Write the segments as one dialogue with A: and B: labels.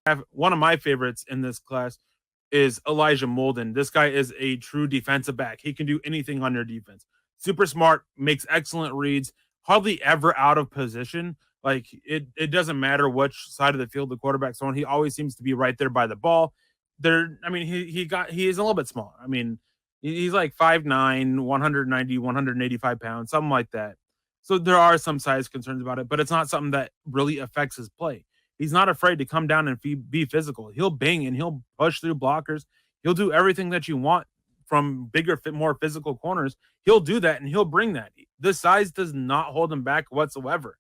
A: have one of my favorites in this class is Elijah Molden. This guy is a true defensive back. He can do anything on your defense. Super smart, makes excellent reads, hardly ever out of position. Like it doesn't matter which side of the field the quarterback's on. He always seems to be right there by the ball. I mean, he is a little bit smaller. I mean, he's like 5'9", 190, 185 pounds, something like that. So there are some size concerns about it, but it's not something that really affects his play. He's not afraid to come down and be physical. He'll bang and he'll push through blockers. He'll do everything that you want from bigger, more physical corners. He'll do that and he'll bring that. The size does not hold him back whatsoever.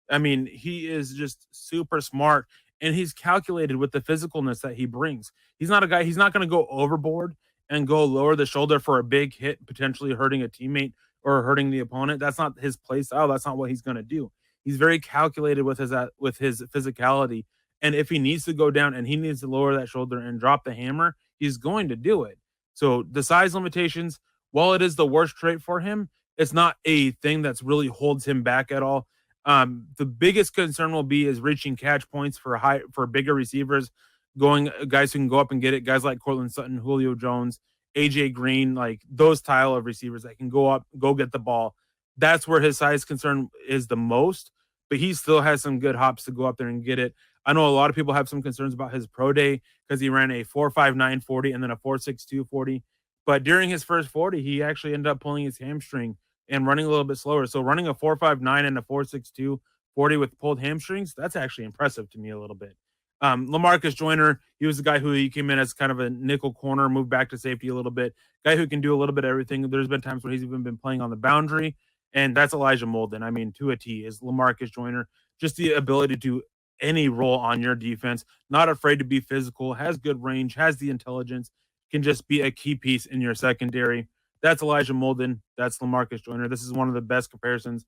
A: I mean, he is just super smart and he's calculated with the physicalness that he brings. He's not a guy, he's not going to go overboard and go lower the shoulder for a big hit, potentially hurting a teammate or hurting the opponent. That's not his play style. That's not what he's going to do. He's very calculated with his physicality. And if he needs to go down and he needs to lower that shoulder and drop the hammer, he's going to do it. So the size limitations, while it is the worst trait for him, it's not a thing that's really holds him back at all. The biggest concern will be is reaching catch points for bigger receivers, going guys who can go up and get it, guys like Cortland Sutton, Julio Jones, AJ Green, like those style of receivers that can go up, go get the ball. That's where his size concern is the most, but he still has some good hops to go up there and get it. I know a lot of people have some concerns about his pro day because he ran a 4.59 40 and then a 4.62 40. But during his first 40, he actually ended up pulling his hamstring and running a little bit slower. So running a 4.59 and a 4.62 40 with pulled hamstrings, that's actually impressive to me a little bit. Lamarcus Joyner, he was the guy who he came in as kind of a nickel corner, moved back to safety a little bit. Guy who can do a little bit of everything. There's been times where he's even been playing on the boundary, and that's Elijah Molden. I mean, to a T is Lamarcus Joyner. Just the ability to do any role on your defense, not afraid to be physical, has good range, has the intelligence, can just be a key piece in your secondary. That's Elijah Molden. That's Lamarcus Joyner. This is one of the best comparisons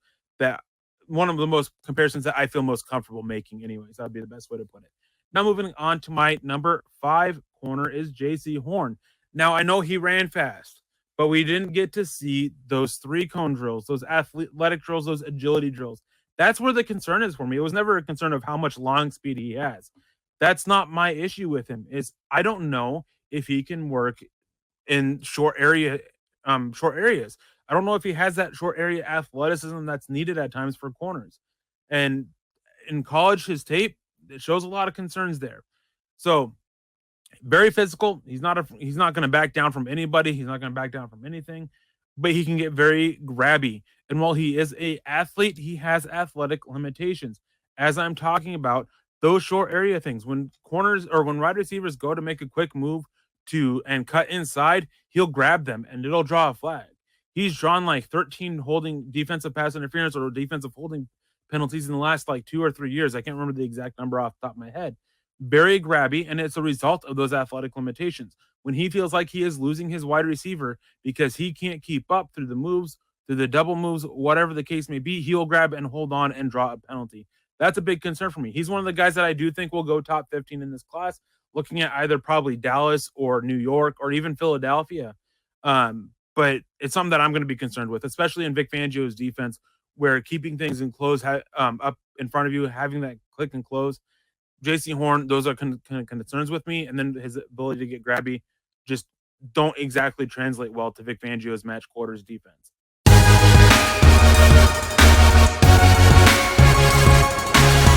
A: one of the most comparisons that I feel most comfortable making anyways. That would be the best way to put it. Now moving on to my number 5 corner is Jaycee Horn. Now I know he ran fast, but we didn't get to see those 3 cone drills, those athletic drills, those agility drills. That's where the concern is for me. It was never a concern of how much long speed he has. That's not my issue with him. Is I don't know if he can work in short areas. I don't know if he has that short area athleticism that's needed at times for corners. And in college, his tape, it shows a lot of concerns there. So very physical. He's not going to back down from anybody. He's not going to back down from anything, but he can get very grabby. And while he is a athlete, he has athletic limitations. As I'm talking about those short area things, when corners or when wide receivers go to make a quick move and cut inside, he'll grab them and it'll draw a flag. He's drawn like 13 holding defensive pass interference or defensive holding penalties in the last like 2 or 3 years. I can't remember the exact number off the top of my head. Very grabby, and it's a result of those athletic limitations. When he feels like he is losing his wide receiver because he can't keep up through the moves, through the double moves, whatever the case may be, he'll grab and hold on and draw a penalty. That's a big concern for me. He's one of the guys that I do think will go top 15 in this class, looking at either probably Dallas or New York or even Philadelphia. But it's something that I'm going to be concerned with, especially in Vic Fangio's defense, where keeping things in close up in front of you, having that click and close. Jaycee Horn, those are concerns with me. And then his ability to get grabby just don't exactly translate well to Vic Fangio's match quarters defense.